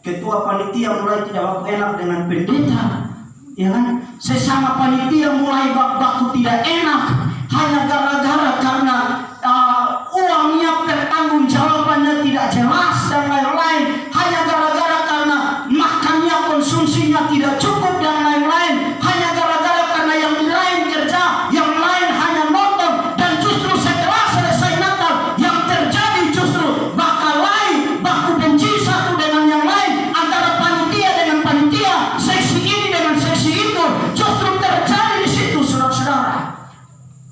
ketua panitia mulai tidak enak dengan pendeta, ya kan? Sesama panitia mulai baku tidak enak hanya gara-gara karena uangnya pertanggungjawabannya tidak jelas dan lain-lain, hanya gara-gara karena makannya konsumsinya tidak cukup dan lain-lain, hanya gara-gara karena yang lain kerja, yang lain hanya nonton, dan justru setelah selesai Natal yang terjadi justru baku benci satu dengan yang lain, antara panitia dengan panitia, seksi ini dengan seksi itu, justru terjadi di situ, saudara-saudara.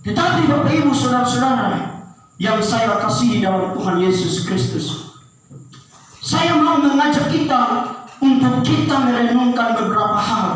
Tetapi Bapak Ibu saudara-saudara yang saya kasihi dalam Tuhan Yesus Kristus, saya mau mengajak kita untuk kita merenungkan beberapa hal,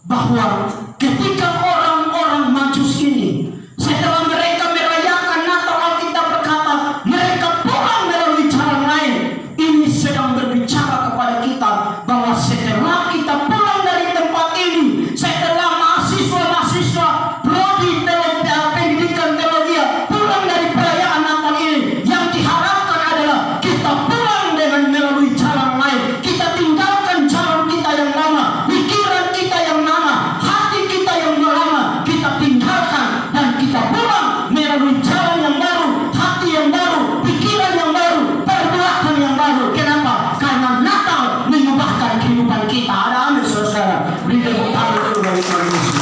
bahwa ketika orang-orang Majus ini setelah mereka merayakan Natal, Alkitab berkata mereka pulang melalui jalan lain. Ini sedang berbicara kepada kita bahwa setelah kita pulang dari tempat ini, setelah mahasiswa-mahasiswa prodi pendidikan teologi pulang dari perayaan Natal ini, yang diharapkan adalah kita pulang dengan melalui jalan lain. Kita tinggalkan jalan kita yang lama, pikiran kita yang lama, hati kita yang lama, kita tinggalkan dan kita pulang melalui jalan yang baru, hati yang baru, pikiran yang baru, perbuatan yang baru. Kenapa? Karena Natal mengubahkan kehidupan kita. Ada amin saudara? Beri tepuk tangan dulu bagi Tuhan Yesus.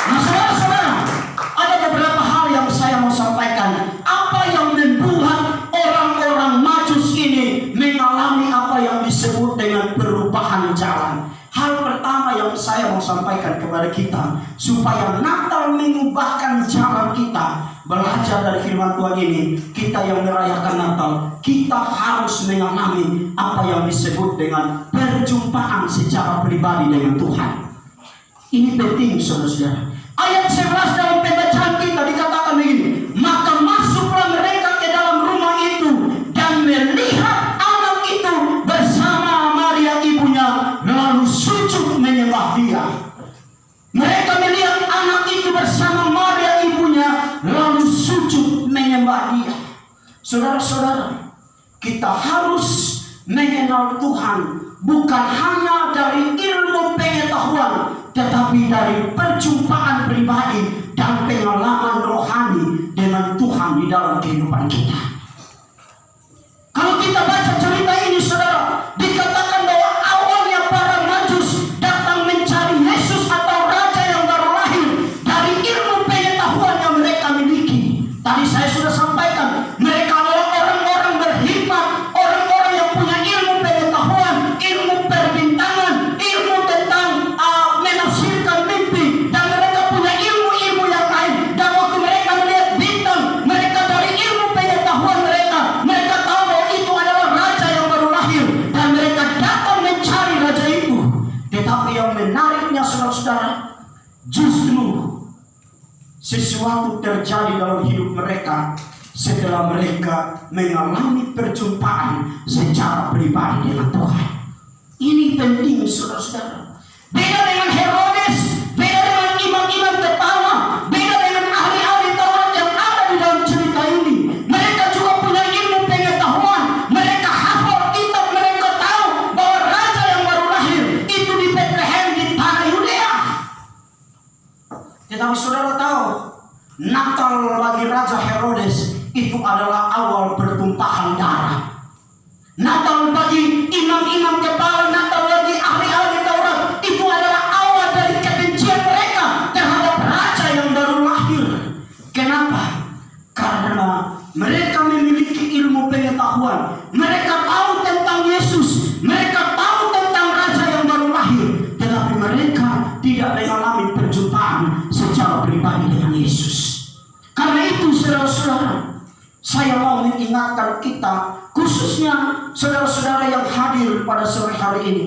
Nah saudara-saudara, ada beberapa hal yang saya mau sampaikan. Apa yang membuat orang-orang Majus ini mengalami apa yang disebut dengan perubahan jalan? Hal pertama yang saya mau sampaikan kepada kita, supaya Natal mengubahkan jalan kita, belajar dari firman Tuhan ini, kita yang merayakan Natal, kita harus mengalami apa yang disebut dengan perjumpaan secara pribadi dengan Tuhan. Ini penting saudara-saudara. Ayat 11 dalam pembacaan kita dikatakan begini, maka masuklah mereka ke dalam rumah itu dan melihat anak itu bersama Maria ibunya, lalu sujud menyembah dia. Mereka melihat anak itu bersama Maria ibunya, lalu sujud menyembah dia. Saudara-saudara, kita harus mengenal Tuhan bukan hanya dari ilmu pengetahuan, tetapi dari perjumpaan pribadi dan pengalaman rohani dengan Tuhan di dalam kehidupan kita. Kalau kita baca cerita ini saudara, dikatakan bahwa awalnya para Majus datang mencari Yesus atau Raja yang baru lahir dari ilmu pengetahuan yang mereka miliki. Tadi saya sudah sampaikan, mereka adalah orang-orang berhikmat, orang-orang yang punya ilmu pengetahuan, ilmu perbintangan, ilmu tentang menafsirkan mimpi, dan mereka punya ilmu-ilmu yang lain. Dan waktu mereka melihat bintang, mereka dari ilmu pengetahuan mereka tahu bahwa itu adalah raja yang baru lahir, dan mereka datang mencari raja itu. Tetapi yang menariknya saudara-saudara, justru sesuatu terjadi dalam hidup mereka setelah mereka mengalami perjumpaan secara pribadi dengan Tuhan. Ini penting saudara-saudara. Beda dengan Herodes, beda dengan imam-imam kepala, beda dengan ahli-ahli Taurat yang ada di dalam cerita ini. Mereka juga punya ilmu pengetahuan, mereka hafal kitab, mereka tahu bahwa raja yang baru lahir itu di Bethlehem di tanah Yudea. Tetapi saudara tahu, Natal bagi Raja Herodes itu adalah awal pertumpahan darah. Natal bagi imam-imam kepala, Natal bagi ahli-ahli Taurat itu adalah awal dari kebencian mereka terhadap raja yang baru lahir. Kenapa? Karena mereka memiliki ilmu pengetahuan, mereka tahu tentang Yesus, mereka tahu tentang raja yang baru lahir, tetapi mereka tidak mengalami perjumpaan secara pribadi dengan Yesus. Karena itu saudara-saudara, saya mau mengingatkan kita, khususnya saudara-saudara yang hadir pada sore hari ini,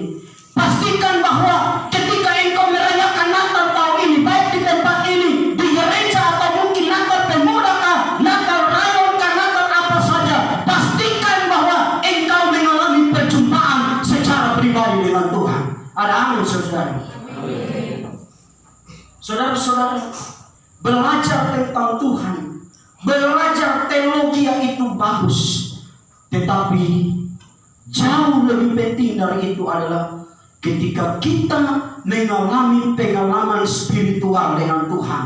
pastikan bahwa ketika engkau merayakan Natal tahun ini, baik di tempat ini, di gereja, atau mungkin Natal pemuda, Natal rayon, Natal apa saja, pastikan bahwa engkau mengalami perjumpaan secara pribadi dengan Tuhan. Ada amin saudara? Saudara-saudara, belajar tentang Tuhan, belajar teologi yang itu bagus, tetapi Jauh lebih penting dari itu adalah ketika kita mengalami pengalaman spiritual dengan Tuhan.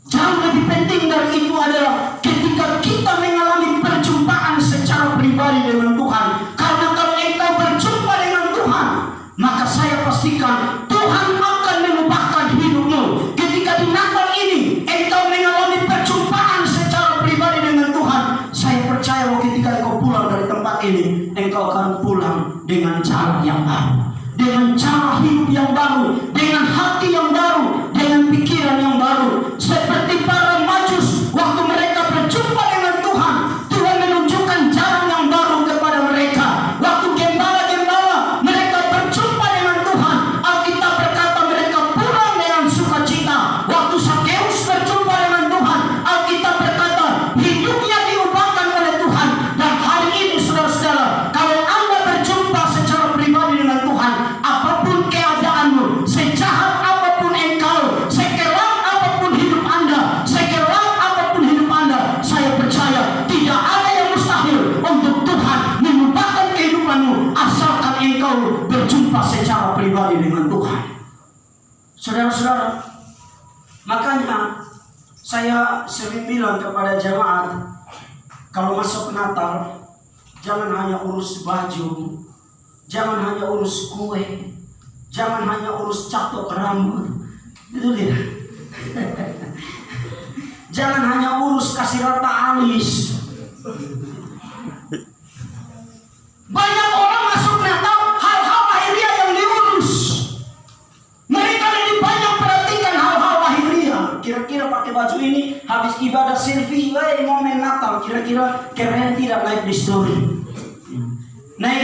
Jauh lebih penting dari itu adalah ketika kita mengalami perjumpaan secara pribadi dengan Tuhan. Karena kalau engkau berjumpa dengan Tuhan, maka saya pastikan Tuhan akan mengubahkan hidupmu. Ketika di Natal ini engkau mengalami perjumpaan secara pribadi dengan Tuhan, saya percaya bahwa ketika engkau pulang dari tempat ini, engkau akan pulang dengan cara yang baru, dengan cara hidup yang baru, dengan hati yang baru, dengan pikiran yang baru. Seperti para majus waktu mereka berjumpa dengan Tuhan, Tuhan menunjukkan jalan yang baru kepada mereka. Waktu gembala-gembala mereka berjumpa dengan Tuhan, Alkitab berkata mereka pulang dengan sukacita. Waktu Sakeus berjumpa dengan Tuhan, Alkitab berkata hidupnya diubahkan oleh Tuhan. Dan hari ini saudara-saudara, kalau Anda berjumpa secara pribadi dengan Tuhan, apapun keadaanmu, sejahat apapun engkau, sekelam apapun hidup Anda, sekelam apapun hidup Anda, saya percaya tidak ada yang mustahil untuk Tuhan mengubahkan kehidupanmu, asalkan engkau berjumpa secara pribadi dengan Tuhan. Saudara-saudara, makanya saya sering bilang kepada jemaat, kalau masuk Natal, jangan hanya urus baju, jangan hanya urus kue, jangan hanya urus catok rambut, itu dia. Jangan hanya urus kasih rata alis. Banyak orang masuk Natal, hal-hal lahiriah yang diurus. Mereka lebih banyak perhatikan hal-hal lahiriah. Kira-kira pakai baju ini, habis ibadah selfie, momen Natal, kira-kira keren tidak naik di story, naik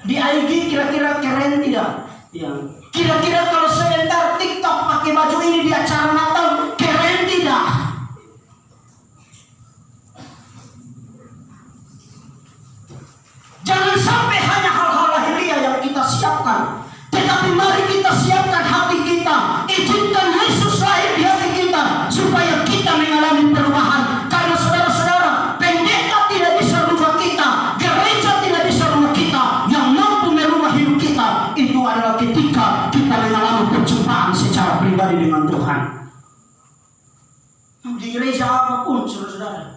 di IG, kira-kira keren tidak? Ya. Kira-kira kalau sebentar TikTok pakai baju ini di acara Natal, keren tidak? Jangan sampai hanya hal-hal lahiriah yang kita siapkan, tetapi mari kita siapkan hati kita. Izinkan Yesus lahir di hati kita supaya kita mengalami perubahan. Karena saudara-saudara, pendeta tidak bisa rubah kita, gereja tidak bisa rubah kita. Yang mampu merubah hidup kita itu adalah ketika kita mengalami perjumpaan secara pribadi dengan Tuhan. Di gereja apapun, saudara-saudara.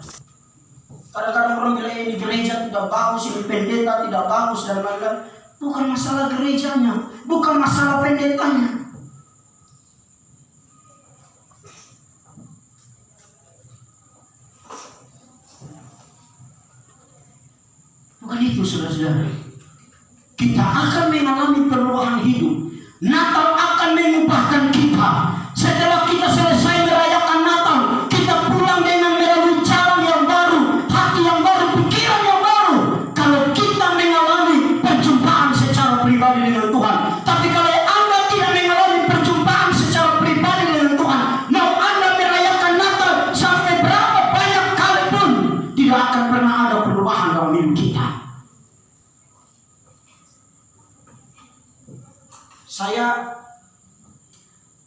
Kadang-kadang orang bilang ini gereja tidak bagus, ini pendeta tidak bagus dan lain-lain. Bukan masalah gerejanya, bukan masalah pendetanya. Bukan itu, saudara-saudara. Kita akan mengalami perubahan hidup. Natal akan mengubahkan kita. Setelah kita selesai merayakan Natal, kita pulang dengan melalui jalan yang baru, hati yang baru, pikiran yang baru. Kalau kita mengalami perjumpaan secara pribadi dengan Tuhan. Tapi kalau Anda tidak mengalami perjumpaan secara pribadi dengan Tuhan, mau Anda merayakan Natal sampai berapa banyak kali pun, tidak akan pernah ada perubahan dalam hidup kita. Saya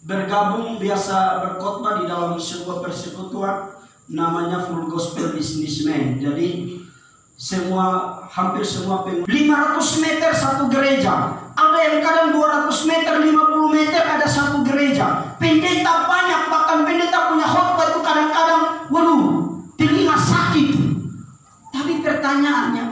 bergabung biasa berkhotbah di dalam sebuah persekutuan namanya Full Gospel Businessman. Jadi hampir semua 500 meter satu gereja. Ada yang kadang 200 meter, 50 meter ada satu gereja. Pendeta banyak, bahkan pendeta punya khotbah itu kadang-kadang, telinga sakit. Tapi pertanyaannya,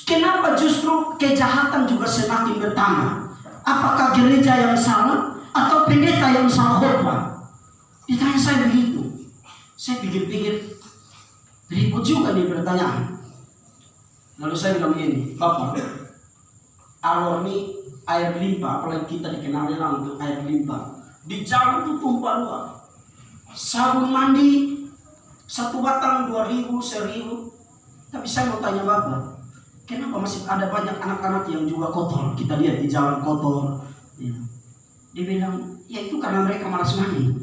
kenapa justru kejahatan juga semakin bertambah? Apakah gereja yang salah atau pendeta yang salah khotbah? Ditanya saya begitu. Saya pikir-pikir, ribut juga nih pertanyaan. Lalu saya bilang begini, Bapak, alor ini air limpah, apalagi kita dikenal untuk air limpah. Di jalan itu tumpah luar. Sabun mandi satu batang 2.000, 1.000. Tapi saya mau tanya Bapak, kenapa masih ada banyak anak-anak yang juga kotor? Kita lihat di jalan kotor. Ya. Dia bilang, ya itu karena mereka malas mandi.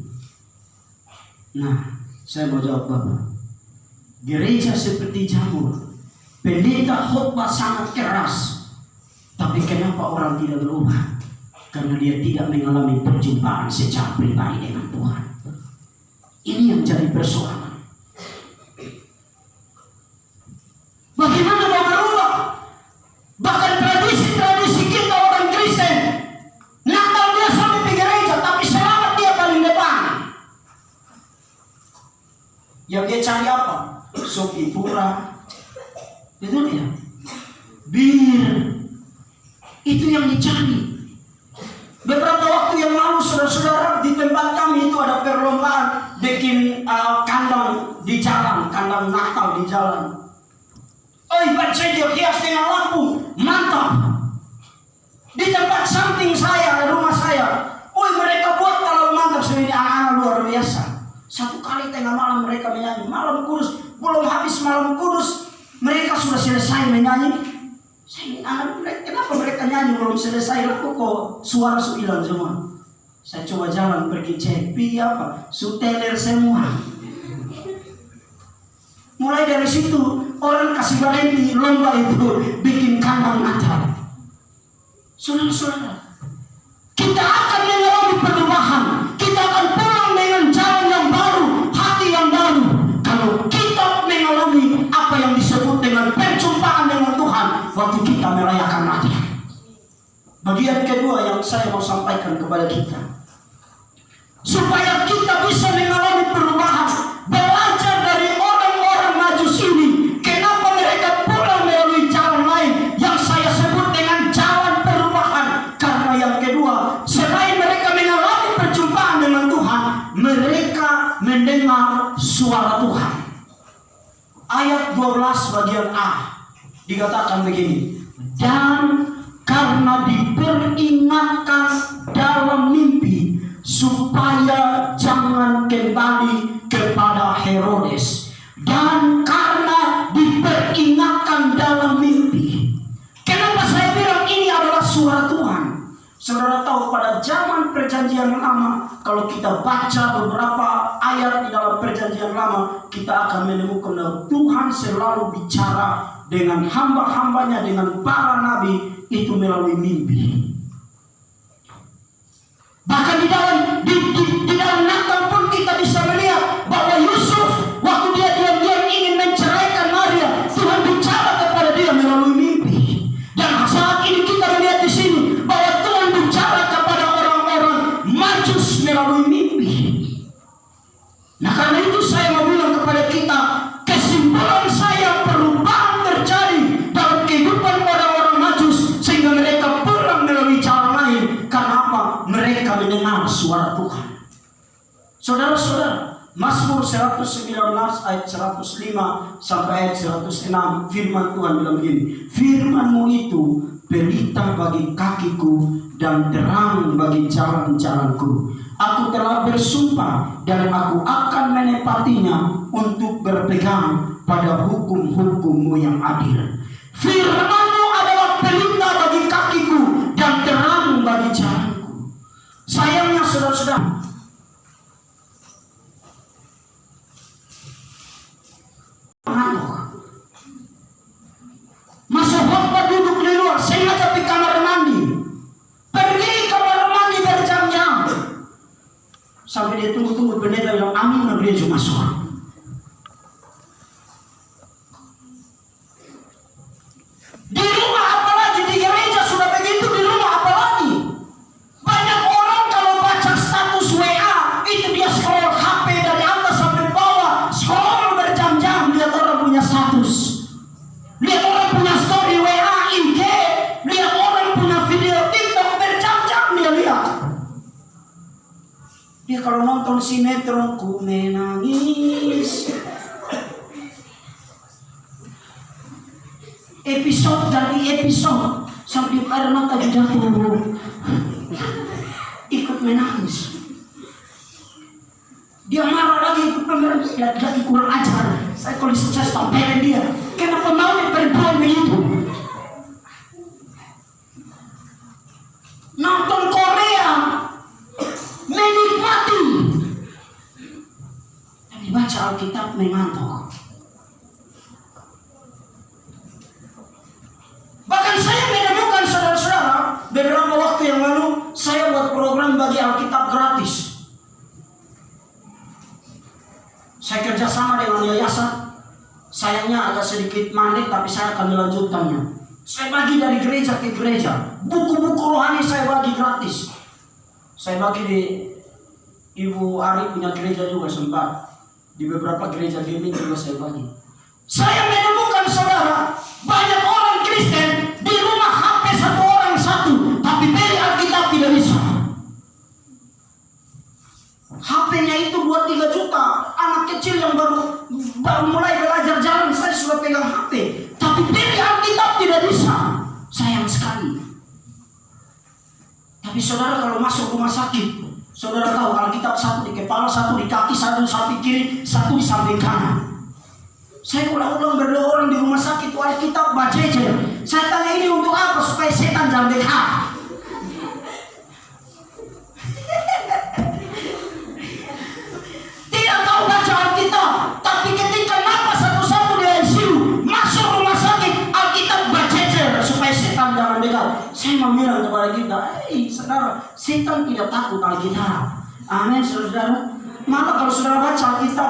Nah, saya mau jawab Bapak, gereja seperti jamur, pendeta khotbah sangat keras, tapi kenapa orang tidak berubah? Karena dia tidak mengalami perjumpaan secara pribadi dengan Tuhan. Ini yang jadi persoalan. Bagaimana mau berubah? Bahkan cari apa? Sopi pura. Itu dia. Bir. Itu yang dicari. Beberapa waktu yang lalu saudara-saudara di tempat kami itu ada perlombaan bikin kandang di jalan, kandang Natal di jalan. Baca dia hias dengan lampu, mantap. Di tempat samping saya, rumah saya, mereka buat terlalu mantap sendiri, anak-anak luar biasa. Satu kali tengah malam mereka menyanyi, malam kudus, belum habis malam kudus, mereka sudah selesai menyanyi. Saya bilang, kenapa mereka nyanyi belum selesai? Lalu kok suara hilang semua. Saya coba jalan pergi cek, apa? Suteler semua. Mulai dari situ orang kasih berhenti lomba itu bikin kandang Natal. Saudara-saudara, kita akan mengalami perubahan. Kita akan pulang dengan jalan yang baru, hati yang baru. Kalau kita mengalami apa yang disebut dengan perjumpaan dengan Tuhan waktu kita merayakan Natal. Bagian kedua yang saya mau sampaikan kepada kita, supaya kita bisa mengalami perubahan, belajar dari orang-orang Majus ini. Kenapa mereka pulang melalui jalan lain yang saya sebut dengan jalan perubahan? Karena yang kedua, selain mereka mengalami perjumpaan dengan Tuhan, mereka mendengar suara Tuhan. Ayat 12 bagian A dikatakan begini, dan karena diperingatkan dalam mimpi supaya jangan kembali kepada Herodes, dan karena diperingatkan dalam mimpi. Kenapa saya bilang ini adalah suara Tuhan? Saudara tahu pada zaman perjanjian lama, kalau kita baca beberapa ayat di dalam perjanjian lama, kita akan menemukan bahwa Tuhan selalu bicara dengan hamba-hambanya, dengan para nabi itu melalui mimpi. Bahkan di dalam Natal pun kita bisa melihat bahwa Yusuf waktu dia diam-diam ingin menceraikan Maria, Tuhan bicara kepada dia melalui mimpi. Dan saat ini kita melihat di sini bahwa Tuhan bicara kepada orang-orang Majus melalui mimpi. Nah, karena itu saya mau bilang kepada kita, kesimpulan saya, perubahan terjadi dalam kehidupan orang-orang Majus sehingga mereka pulang melalui jalan lain. Karena apa? Mereka mendengar suara Tuhan. Saudara-saudara, Mazmur 119 ayat 105 sampai ayat 106, firman Tuhan bilang begini, firman-Mu itu pelita bagi kakiku dan terang bagi jalan-jalanku. Aku telah bersumpah dan aku akan menepatinya untuk berpegang pada hukum-hukum-Mu yang adil. Firman-Mu adalah pelita bagi kakiku dan terang bagi jalanku. Sayangnya saudara-saudara, masuk khotbah duduk di luar, sengaja di kamar mandi, pergi kamar mandi berjam-jam, sampai dia tunggu-tunggu pendeta bilang amin, lalu dia cuma masuk. Di rumah apalagi, di gereja sudah begitu, di rumah apalagi. Banyak orang kalau baca status WA itu dia scroll HP dari atas sampai bawah, scroll berjam-jam, lihat orang punya status, lihat orang punya story WA, IG, lihat orang punya video TikTok berjam-jam dia lihat. Dia kalau nonton sinetron, ku menangis, episode dari episode, sampai air mata jatuh, ikut menangis. Dia marah lagi, ikut pemerintah, lagi kurang ajar. Saya kalau saya tampilin dia, kenapa mau perempuan begitu? Nonton Korea, menikmati, tapi baca Alkitab mengantuk. Bahkan saya menemukan saudara-saudara, beberapa waktu yang lalu saya buat program bagi Alkitab gratis. Saya kerjasama dengan yayasan. Sayangnya agak sedikit mandek, tapi saya akan melanjutkannya. Saya bagi dari gereja ke gereja. Buku-buku rohani saya bagi gratis. Saya bagi di Ibu Ari punya gereja juga sempat. Di beberapa gereja ini juga saya bagi. Saya menemukan saudara, banyak orang Kristen di rumah HP satu orang satu, tapi beli Alkitab tidak bisa. HP-nya itu 2-3 juta. Anak kecil yang baru mulai belajar jalan, saya sudah pegang HP, tapi beli Alkitab tidak bisa. Sayang sekali. Tapi saudara kalau masuk rumah sakit, saudara tahu Alkitab satu di kepala, satu di kaki, satu di kiri, satu di samping kanan. Saya ulang-ulang berdoa orang di rumah sakit, Alkitab bajejer. Saya tanya ini untuk apa? Supaya setan jangan dekat. Tidak tahu baca Alkitab, tapi ketika napas satu-satu di ICU, masuk rumah sakit, Alkitab bajejer supaya setan jangan dekat. Saya mau bilang kepada kita, saudara, setan tidak takut Alkitab. Amin, saudara. Maka kalau saudara baca Alkitab